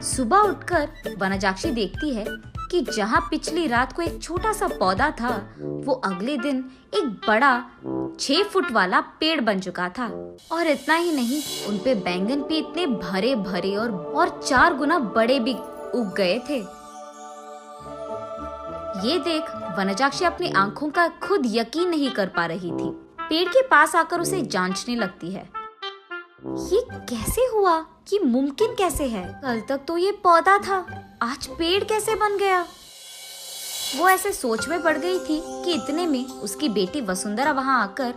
सुबह उठकर वनजाक्षी देखती है कि जहाँ पिछली रात को एक छोटा सा पौधा था, वो अगले दिन एक बड़ा 6 फुट वाला पेड़ बन चुका था। और इतना ही नहीं, उनपे बैंगन भी इतने भरे भरे और 4 गुना बड़े भी उग गए थे। ये देख वनजाक्षी अपनी आंखों का खुद यकीन नहीं कर पा रही थी। पेड़ के पास आकर उसे जांचने लगती है। ये कैसे हुआ? ये मुमकिन कैसे है? कल तक तो ये पौधा था, आज पेड़ कैसे बन गया? वो ऐसे सोच में पड़ गई थी कि इतने में उसकी बेटी वसुंधरा वहां आकर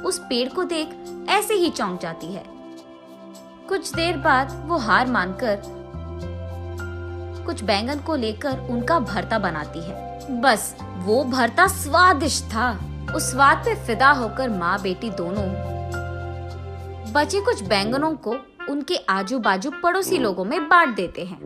उस पेड़ को देख ऐसे ही चौंक जाती है। कुछ देर बाद वो हार मानकर कुछ बैंगन को लेकर उनका भरता बनाती है। बस वो भरता स्वादिष्ट था। उस स्वाद पे फिदा होकर माँ बेटी दोनों बचे कुछ बैंगनों को उनके आजू बाजू पड़ोसी लोगों में बांट देते हैं।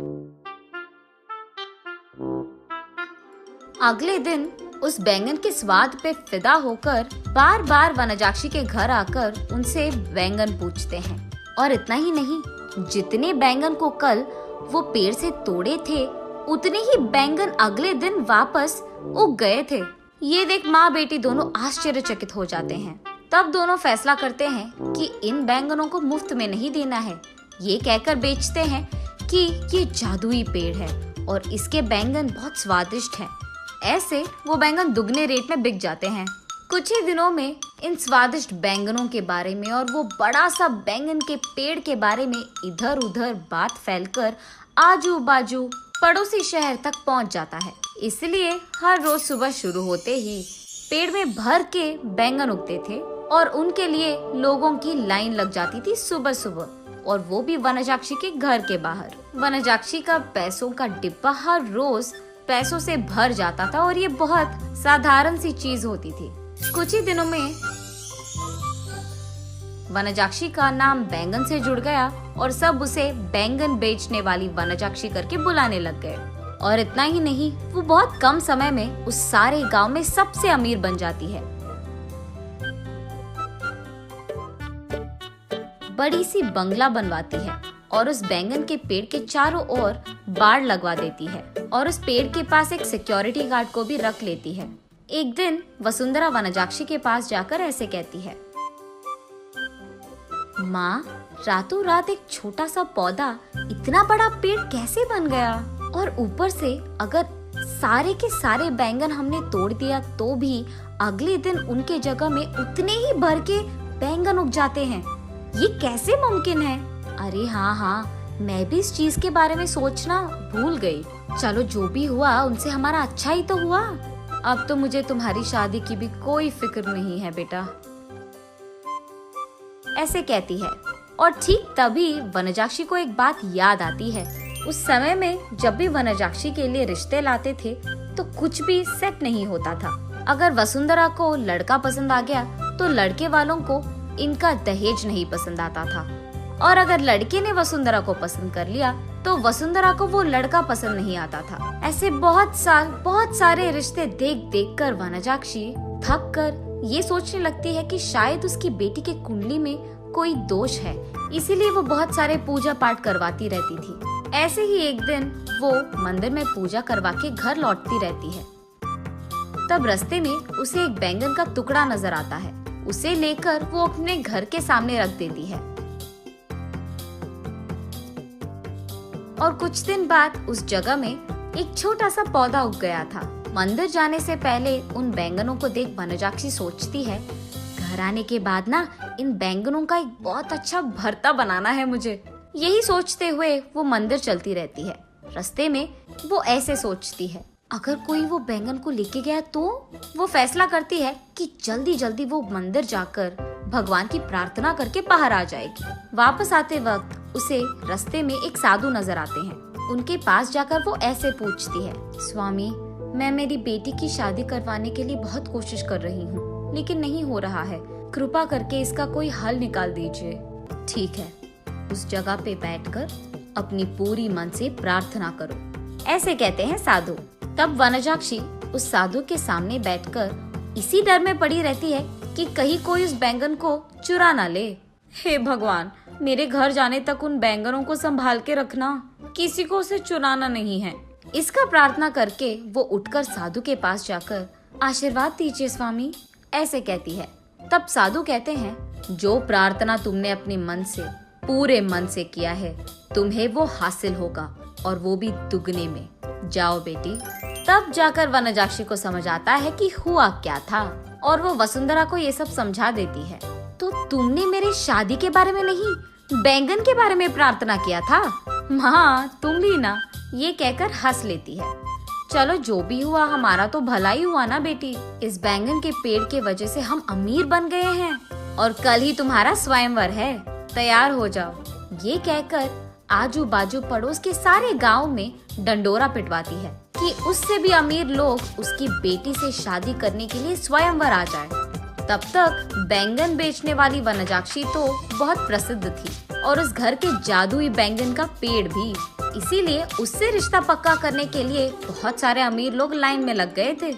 अगले दिन उस बैंगन के स्वाद पे फिदा होकर बार बार वनजाक्षी के घर आकर उनसे बैंगन पूछते हैं। और इतना ही नहीं, जितने बैंगन को कल वो पेड़ से तोड़े थे, उतने ही बैंगन अगले दिन वापस उग गए थे। ये देख माँ बेटी दोनों आश्चर्यचकित हो जाते हैं। तब दोनों फैसला करते हैं कि इन बैंगनों को मुफ्त में नहीं देना है। ये कहकर बेचते हैं कि ये जादुई पेड़ है और इसके बैंगन बहुत स्वादिष्ट हैं। ऐसे वो बैंगन दुगने रेट में बिक जाते हैं। कुछ ही दिनों में इन स्वादिष्ट बैंगनों के बारे में और वो बड़ा सा बैंगन के पेड़ के बारे में इधर उधर बात फैलकर आजू बाजू पड़ोसी शहर तक पहुंच जाता है। इसलिए हर रोज सुबह शुरू होते ही पेड़ में भर के बैंगन उगते थे और उनके लिए लोगों की लाइन लग जाती थी सुबह सुबह, और वो भी वनजाक्षी के घर के बाहर। वनजाक्षी का पैसों का डिब्बा हर रोज पैसों से भर जाता था और ये बहुत साधारण सी चीज होती थी। कुछ ही दिनों में वनजाक्षी का नाम बैंगन से जुड़ गया और सब उसे बैंगन बेचने वाली वनजाक्षी करके बुलाने लग गए। और इतना ही नहीं, वो बहुत कम समय में उस सारे गांव में सबसे अमीर बन जाती है। बड़ी सी बंगला बनवाती है और उस बैंगन के पेड़ के चारों ओर बाड़ लगवा देती है और उस पेड़ के पास एक सिक्योरिटी गार्ड को भी रख लेती है। एक दिन वसुंधरा वनजाक्षी के पास जाकर ऐसे कहती है, माँ, रातों रात एक छोटा सा पौधा इतना बड़ा पेड़ कैसे बन गया? और ऊपर से अगर सारे के सारे बैंगन हमने तोड़ दिया तो भी अगले दिन उनके जगह में उतने ही भर के बैंगन उग जाते हैं। ये कैसे मुमकिन है? अरे हाँ, मैं भी इस चीज के बारे में सोचना भूल गई। चलो, जो भी हुआ उनसे हमारा अच्छा ही तो हुआ। अब तो मुझे तुम्हारी शादी की भी कोई फिक्र नहीं है बेटा, ऐसे कहती है। और ठीक तभी वनजाक्षी को एक बात याद आती है। उस समय में जब भी वनजाक्षी के लिए रिश्ते लाते थे तो कुछ भी सेट नहीं होता था। अगर वसुंधरा को लड़का पसंद आ गया तो लड़के वालों को इनका दहेज नहीं पसंद आता था, और अगर लड़के ने वसुंधरा को पसंद कर लिया तो वसुंधरा को वो लड़का पसंद नहीं आता था। ऐसे बहुत सारे रिश्ते देख देख कर वनजाक्षी थक कर ये सोचने लगती है कि शायद उसकी बेटी के कुंडली में कोई दोष है, इसीलिए वो बहुत सारे पूजा पाठ करवाती रहती थी। ऐसे ही एक दिन वो मंदिर में पूजा करवा के घर लौटती रहती है। तब रास्ते में उसे एक बैंगन का टुकड़ा नजर आता है। उसे लेकर वो अपने घर के सामने रख देती है। और कुछ दिन बाद उस जगह में एक छोटा सा पौधा उग गया था। मंदिर जाने से पहले उन बैंगनों को देख वनजाक्षी सोचती है, घर आने के बाद ना इन बैंगनों का एक बहुत अच्छा भरता बनाना है मुझे। यही सोचते हुए वो मंदिर चलती रहती है। रास्ते में वो ऐसे सोचती है, अगर कोई वो बैंगन को लेके गया तो? वो फैसला करती है कि जल्दी जल्दी वो मंदिर जाकर भगवान की प्रार्थना करके बाहर आ जाएगी। वापस आते वक्त उसे रास्ते में एक साधु नजर आते हैं। उनके पास जाकर वो ऐसे पूछती है, स्वामी, मैं मेरी बेटी की शादी करवाने के लिए बहुत कोशिश कर रही हूँ, लेकिन नहीं हो रहा है। कृपा करके इसका कोई हल निकाल दीजिए। ठीक है, उस जगह पे बैठकर अपनी पूरी मन से प्रार्थना करो, ऐसे कहते हैं साधु। तब वनजाक्षी उस साधु के सामने बैठकर इसी डर में पड़ी रहती है कि कहीं कोई उस बैंगन को चुरा ना ले। हे भगवान, मेरे घर जाने तक उन बैंगनों को संभाल के रखना, किसी को उसे चुराना नहीं है। इसका प्रार्थना करके वो उठकर साधु के पास जाकर आशीर्वाद दीजिए स्वामी, ऐसे कहती है। तब साधु कहते हैं, जो प्रार्थना तुमने अपने मन से, पूरे मन से किया है, तुम्हें वो हासिल होगा, और वो भी दुगने में। जाओ बेटी। तब जाकर वनजाक्षी को समझ आता है कि हुआ क्या था, और वो वसुंधरा को ये सब समझा देती है। तो तुमने मेरे शादी के बारे में नहीं, बैंगन के बारे में प्रार्थना किया था। हाँ, तुम भी ना, ये कहकर हंस लेती है। चलो जो भी हुआ, हमारा तो भला ही हुआ ना बेटी। इस बैंगन के पेड़ के वजह से हम अमीर बन गए हैं, और कल ही तुम्हारा स्वयंवर है, तैयार हो जाओ। ये कहकर आजू बाजू पड़ोस के सारे गांव में डंडोरा पिटवाती है कि उससे भी अमीर लोग उसकी बेटी से शादी करने के लिए स्वयंवर आ जाए। तब तक बैंगन बेचने वाली वनजाक्षी तो बहुत प्रसिद्ध थी, और उस घर के जादुई बैंगन का पेड़ भी। इसीलिए उससे रिश्ता पक्का करने के लिए बहुत सारे अमीर लोग लाइन में लग गए थे।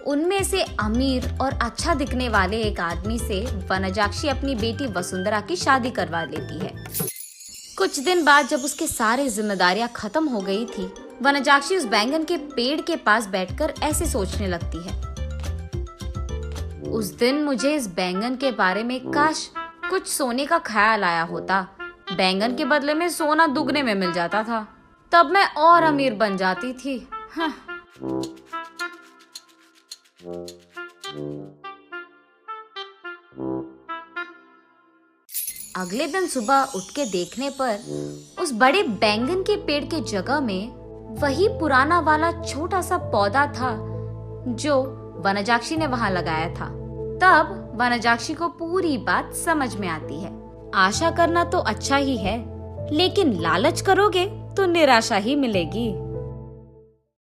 उनमें से अमीर और अच्छा दिखने वाले एक आदमी से वनजाक्षी अपनी बेटी वसुंधरा की शादी करवा लेती है। कुछ दिन बाद जब उसके सारे जिम्मेदारियां खत्म हो गई थी, वनजाक्षी उस बैंगन के पेड़ के पास बैठकर ऐसे सोचने लगती है, उस दिन मुझे इस बैंगन के बारे में काश कुछ सोने का ख्याल आया होता। बैंगन के बदले में सोना दुगने में मिल जाता था, तब मैं और अमीर बन जाती थी। हाँ। अगले दिन सुबह उठ के देखने पर उस बड़े बैंगन के पेड़ के जगह में वही पुराना वाला छोटा सा पौधा था जो वनजाक्षी ने वहां लगाया था। तब वनजाक्षी को पूरी बात समझ में आती है। आशा करना तो अच्छा ही है, लेकिन लालच करोगे तो निराशा ही मिलेगी।